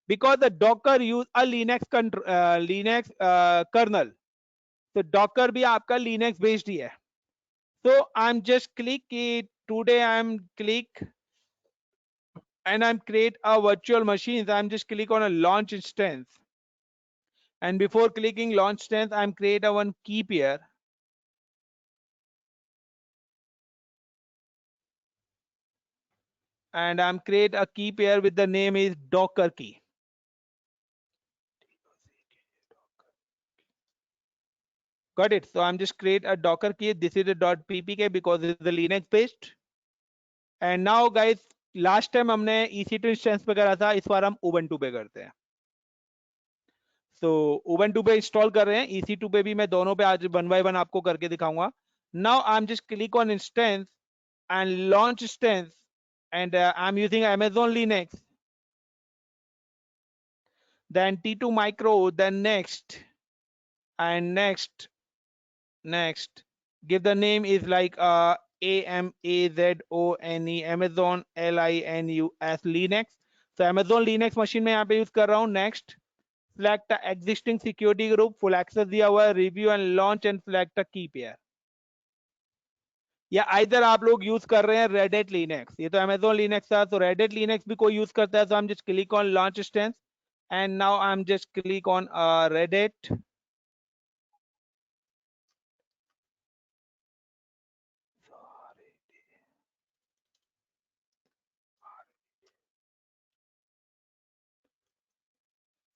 Speaker 2: because the docker use a linux kernel. तो docker भी आपका linux based ही है. so I'm just click it today, I'm click and I'm create a virtual machine. So I'm just click on a launch instance, and before clicking launch instance, I'm create a one key pair, and I'm create a key pair with the name is docker key. Got it. So I'm just create a docker key. This is a .ppk because it's the linux based. And now guys, last time हमने EC2 instance पे करा था, इस बार हम Ubuntu पे करते हैं. तो Ubuntu पे इंस्टॉल कर रहे हैं, EC2 पे भी मैं दोनों पे आज 1 by 1 आपको करके दिखाऊंगा. Now I am just click on instance and launch instance, and I'm using Amazon Linux, then T2 Micro, then next, and next, give the name is like AMAZONE, Amazon LINUS Linux. So Amazon Linux machine में यहाँ पे use कर रहा हूँ. Next, select the existing security group, full access दिया हुआ है, review and launch, and select a key pair. या इधर आप लोग यूज कर रहे हैं Red Hat Linux, ये तो Amazon Linux था, तो Red Hat Linux भी कोई यूज करता है, तो हम just click on launch instance, and now I'm just click on Red Hat.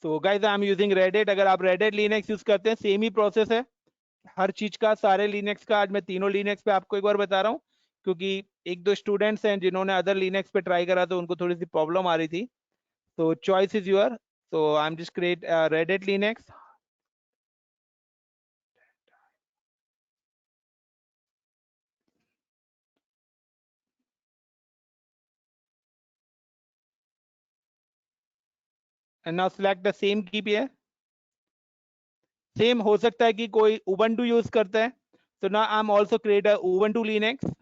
Speaker 2: तो guys I am using Red Hat. अगर आप Red Hat Linux यूज करते हैं, सेम ही प्रोसेस है हर चीज का, सारे लिनक्स का. आज मैं तीनों लिनक्स पे आपको एक बार बता रहा हूँ, क्योंकि एक दो स्टूडेंट्स हैं जिन्होंने अदर लिनक्स पे ट्राई करा, तो उनको थोड़ी सी प्रॉब्लम आ रही थी. तो choice is your. so I'm just create Red Hat Linux. and now select the same key pair. Same हो सकता है कि कोई Ubuntu यूज करता है, तो ना I am also create a Ubuntu Linux.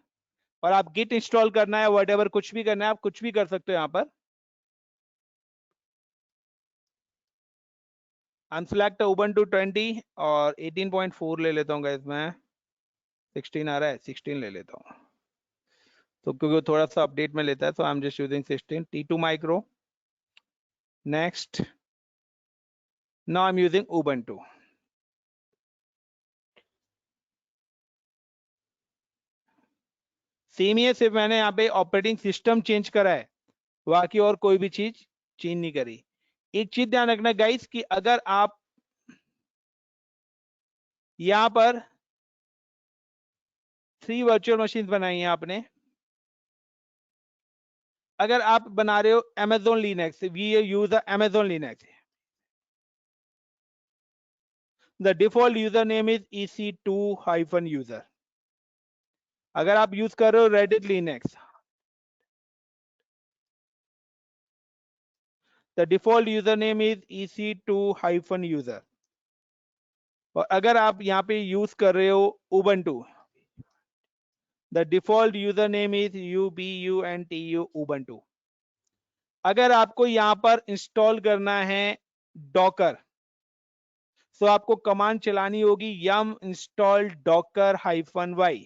Speaker 2: और आप गिट इंस्टॉल करना है, वट कुछ भी करना है, आप कुछ भी कर सकते हो यहाँ पर. आई एम सेलेक्ट Ubuntu 20 और 18.4 ले लेता हूँ गाइस मैं. 16 आ रहा है, 16 ले लेता हूँ, तो क्योंकि वो थोड़ा सा अपडेट में लेता है, तो I am just using 16. T2 Micro. Next, now I am using Ubuntu. Same ही है, सिर्फ मैंने यहाँ पे ऑपरेटिंग सिस्टम चेंज करा है, बाकी और कोई भी चीज चेंज नहीं करी. एक चीज ध्यान रखना गाइस, कि अगर आप यहाँ पर 3 वर्चुअल मशीन बनाई है आपने, अगर आप बना रहे हो Amazon Linux, we use the Amazon Linux. The default username is ec2-user. अगर आप यूज कर रहे हो Reddit Linux, the default username is ec2-user. और अगर आप यहाँ पे यूज कर रहे हो Ubuntu, the default username is ubuntu Ubuntu. अगर आपको यहाँ पर इंस्टॉल करना है डॉकर, तो आपको कमांड चलानी होगी yum install docker -y.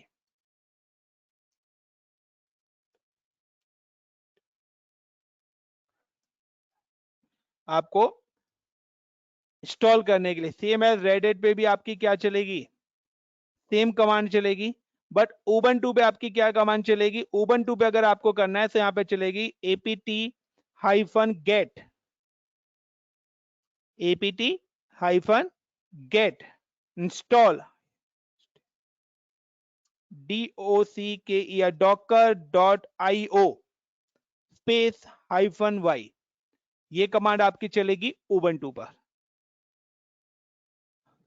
Speaker 2: आपको इंस्टॉल करने के लिए सेम एज रेडिट पे भी आपकी क्या चलेगी, सेम कमांड चलेगी, बट Ubuntu पे आपकी क्या कमांड चलेगी, Ubuntu पे अगर आपको करना है तो यहाँ पे चलेगी apt-get install docker.io space -y. ये कमांड आपकी चलेगी Ubuntu पर.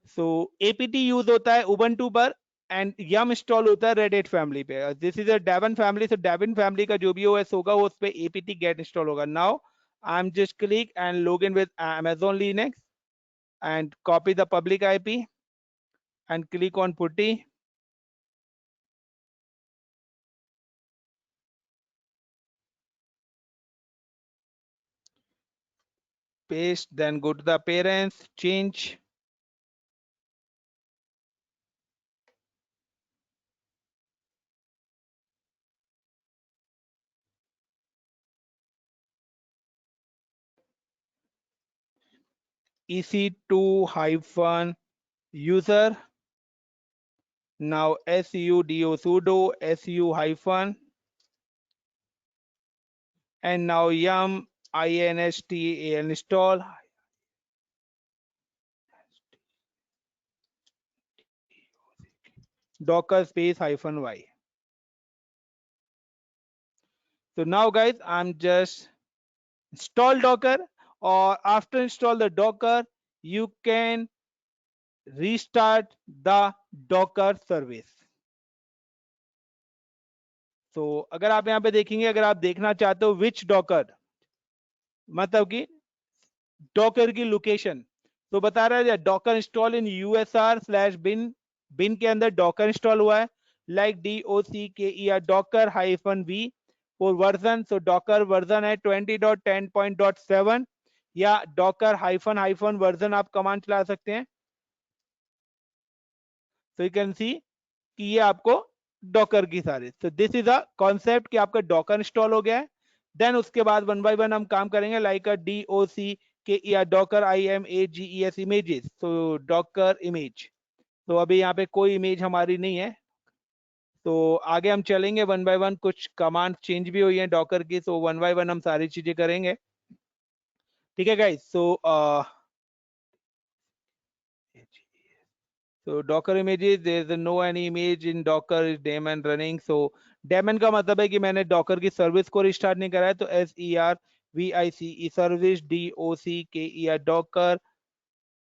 Speaker 2: सो apt यूज होता है Ubuntu पर एंड yum इंस्टॉल होता है Redit फैमिली पे. This is a Debian family, so Debian family का जो भी OS होगा वो उस पे apt get इंस्टॉल होगा. Now I am just click and log in with Amazon Linux and copy the public IP and click on putty. Paste, then go to the parents, change. ec2-user. Now sudo su- and now yum install docker space -y. So now guys, I'm just install docker, or after install the docker, you can restart the docker service. तो अगर आप यहाँ पे देखेंगे, अगर आप देखना चाहते हो विच डॉकर, मतलब कि डॉकर की लोकेशन, तो बता रहा है डॉकर इंस्टॉल इन usr/bin. बिन के अंदर डॉकर इंस्टॉल हुआ है, like docker Docker -v for version. So Docker version है 20.10.7 या डॉकर -- वर्जन आप कमांड चला सकते हैं. तो यू कैन सी कि ये आपको डॉकर की सारी. तो दिस इज अ कॉन्सेप्ट कि आपका डॉकर इंस्टॉल हो गया है. देन उसके बाद वन बाय वन हम काम करेंगे, लाइक डॉकर images इमेजेस. तो डॉकर इमेज, तो अभी यहाँ पे कोई इमेज हमारी नहीं है, तो आगे हम चलेंगे वन बाय वन. कुछ कमांड चेंज भी हुई है डॉकर की, तो वन बाय वन हम सारी चीजें करेंगे. ठीक है guys. So Docker images, there is no any image in Docker is daemon running. So daemon का मतलब है कि मैंने Docker की सर्विस को रिस्टार्ट नहीं करा है, तो SERVICE service DOCKER Docker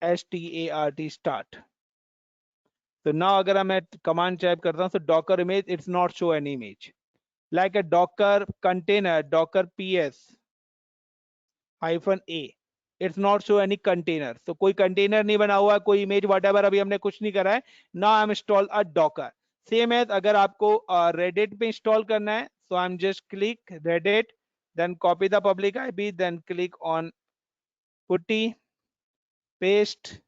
Speaker 2: START start. तो now अगर मैं कमांड टाइप करता हूँ, तो Docker image it's not show any image, like a Docker container Docker PS-A. It's not show any container. तो कोई कंटेनर नहीं बना हुआ, कोई इमेज वॉटएवर अभी हमने कुछ नहीं करा है. Now I am install a Docker. Same as अगर आपको रेडिट पे इंस्टॉल करना है, so I am just click Reddit, then copy the public IP, then click on PuTTY, paste,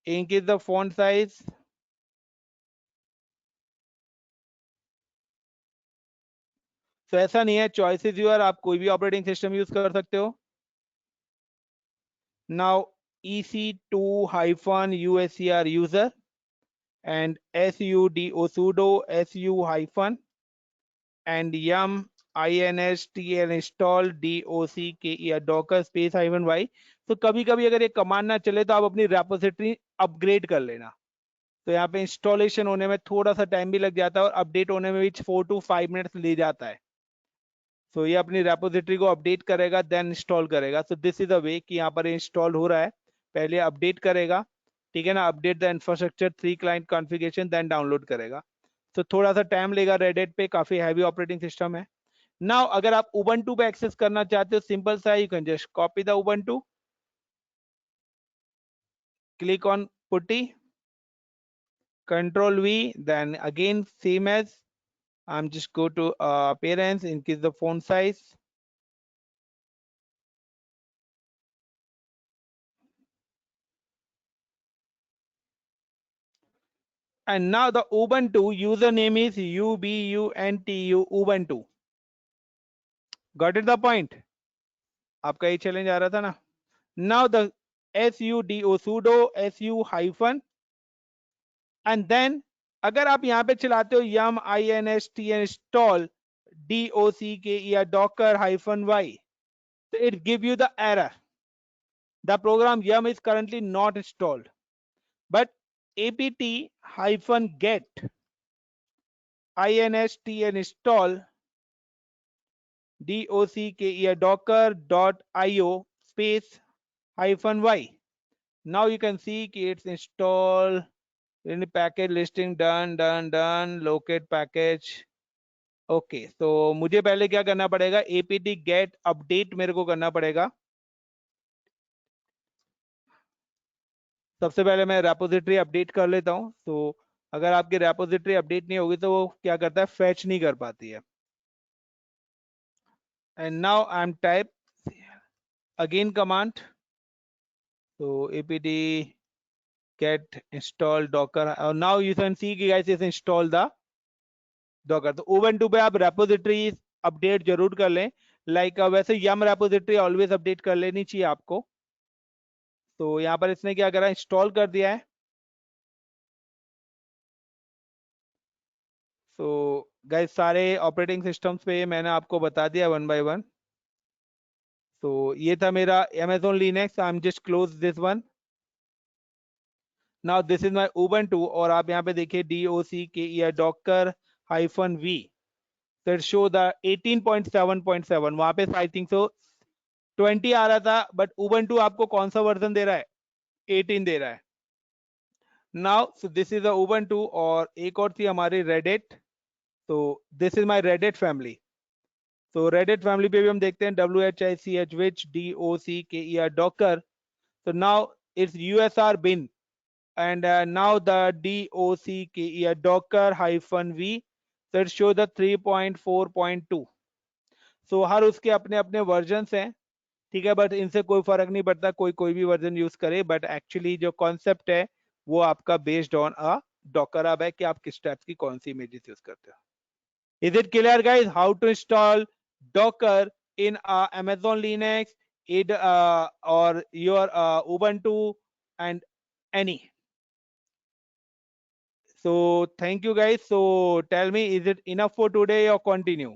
Speaker 2: increase the font size. तो ऐसा नहीं है, चॉइसेस यूर, आप कोई भी ऑपरेटिंग सिस्टम यूज कर सकते हो. Now ec2-usr user and sudo su- and yum install docker space -y. तो कभी कभी अगर ये कमांड ना चले तो आप अपनी रेपोजिटरी अपग्रेड कर लेना. तो यहाँ पे इंस्टॉलेशन होने में थोड़ा सा टाइम भी लग जाता है और अपडेट होने में भी 4 to 5 मिनट्स ले जाता है। तो ये अपनी रेपोजिटरी को अपडेट करेगा देन इंस्टॉल करेगा। सो दिस इज अ वे कि यहाँ पर इंस्टॉल हो रहा है, पहले अपडेट करेगा, ठीक है ना, update the infrastructure 3 client configuration then download करेगा। तो थोड़ा सा टाइम लेगा, रेडिट पे काफी हैवी ऑपरेटिंग सिस्टम है। नाउ अगर आप उबंटू पे एक्सेस करना चाहते हो, सिंपल सा, you can just copy the Ubuntu, click on putty, control V, then again same as I'm just go to appearance, increase the font size, and now the Ubuntu username is ubuntu ubuntu. Got it the point? आपका ये challenge आ रहा था ना। Now the sudo su hyphen and then अगर आप यहाँ पे चलाते हो yum inst install doc या docker hyphen y, so it give you the error. The program yum is currently not installed, but apt-get inst install docker.io space -y. Now you can see it's install in the package listing, done, locate package. Okay, तो मुझे पहले क्या करना पड़ेगा, apt-get update मेरे को करना पड़ेगा। सबसे पहले मैं रेपोजिटरी अपडेट कर लेता हूं। तो अगर आपकी रेपोजिटरी अपडेट नहीं होगी तो वो क्या करता है, फेच नहीं कर पाती है। And now I M type again command, तो apt get install docker, और नाउ यू कैन सी कि guys is install the Docker. तो उबंटू पे आप रेपोजिटरी अपडेट जरूर कर लें, लाइक वैसे यम रेपोजिटरी ऑलवेज अपडेट कर लेनी चाहिए आपको। तो यहाँ पर इसने क्या करा, इंस्टॉल कर दिया है। तो गाइस सारे ऑपरेटिंग सिस्टम्स पे मैंने आपको बता दिया वन बाय वन। तो ये था मेरा Amazon Linux, I am just close this one. Now this is my Ubuntu, और आप यहाँ पे देखिए docker docker hyphen v, तो शो द 18.7.7, वहां पे आई थिंक सो 20 आ रहा था, बट उबंटू आपको कौन सा वर्जन दे रहा है, 18 दे रहा है। Now so this is the Ubuntu, और एक और थी हमारी रेडिट। तो this is my Reddit family. तो रेडिट फैमिली पे भी हम देखते हैं WHICH which DOCKER docker. So now it's USR bin, and now the DOCKER docker hyphen v, so it shows the 3.4.2. so हर उसके अपने अपने वर्जन्स हैं, ठीक है, बट इनसे कोई फर्क नहीं पड़ता, कोई कोई भी वर्जन यूज करे, बट एक्चुअली जो कॉन्सेप्ट है वो आपका बेस्ड ऑन अ डॉकर अब है कि आप किस टाइप की कौन सी इमेजेस यूज करते हो। Is it clear, guys, how to install Docker in Amazon Linux, or your Ubuntu and any? So thank you, guys. So tell me, is it enough for today or continue?